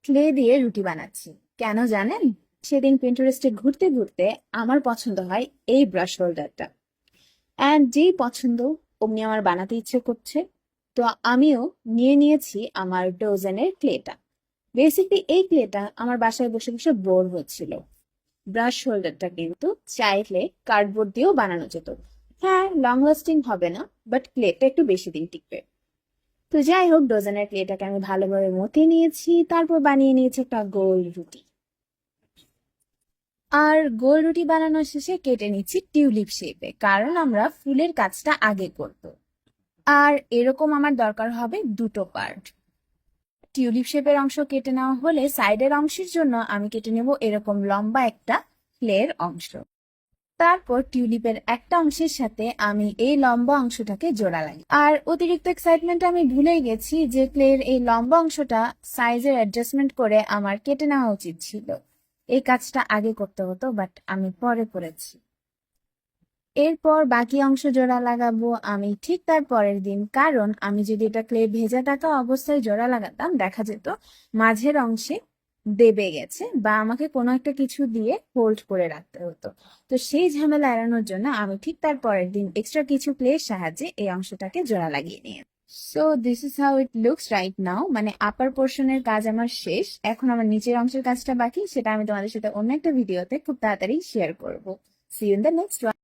Clay দিয়ে রুটি বানাচ্ছি। কেন জানেন? সেদিন পিন্টারেস্টে ঘুরতে ঘুরতে আমার পছন্দ হয় এই ব্রাশ হোল্ডারটা। অ্যান্ড যেই পছন্দ অমনি আমার বানাতে ইচ্ছে করছে। তো আমিও নিয়ে নিয়েছি আমার ডোজেনের ক্লেটা। বেসিকলি এই ক্লেটা আমার বাসায় বসে বসে বোর হচ্ছিল। ব্রাশ হোল্ডারটা কিন্তু চাইলে কার্ডবোর্ড দিয়েও বানানো যেত। হ্যাঁ, লং লাস্টিং হবে না, বাট ক্লেটা একটু বেশি দিন টিকবে। তো যাই হোক, ডোজেনের ক্লেটাকে আমি ভালোভাবে মথে নিয়েছি, তারপর বানিয়ে নিয়েছি একটা গোল রুটি। আর গোল রুটি বানানো শেষে কেটে নিচ্ছি টিউলিপ শেপে, কারণ আমরা ফুলের কাজটা আগে করব। আর এরকম আমার দরকার হবে দুটো পার্ট। টিউলিপ শেপের অংশ কেটে নেওয়া হলে সাইডের অংশের জন্য আমি কেটে নেব এরকম লম্বা একটা ক্লের অংশ। তারপর টিউলিপের একটা অংশের সাথে আমি এই লম্বা অংশটাকে জোড়া লাগি। আর অতিরিক্ত এক্সাইটমেন্টে আমি ভুলেই গেছি যে ক্লের এই লম্বা অংশটা সাইজের অ্যাডজাস্টমেন্ট করে আমার কেটে নেওয়া উচিত ছিল। এই কাজটা আগে করতে হতো, বাট আমি পরে করেছি। এরপর বাকি অংশ জোড়া লাগাবো আমি ঠিক তার পরের দিন, কারণ আমি যদি এটা ক্লে ভেজা থাকা অবস্থায় জোড়া লাগাতাম দেখা যেত মাঝের অংশে দেবে গেছে বা আমাকে কোনো একটা কিছু দিয়ে হোল্ড করে রাখতে হতো। তো সেই ঝামেলা এড়ানোর জন্য আমি ঠিক তার পরের দিন এক্সট্রা কিছু ক্লের সাহায্যে এই অংশটাকে জোড়া লাগিয়ে নিয়ে। So this is how it looks right now. মানে আপার পোর্শনের কাজ আমার শেষ, এখন আমার নিচের অংশের কাজটা বাকি, সেটা আমি তোমাদের সাথে অন্য একটা ভিডিওতে খুব তাড়াতাড়ি শেয়ার করবো। See you in the next one.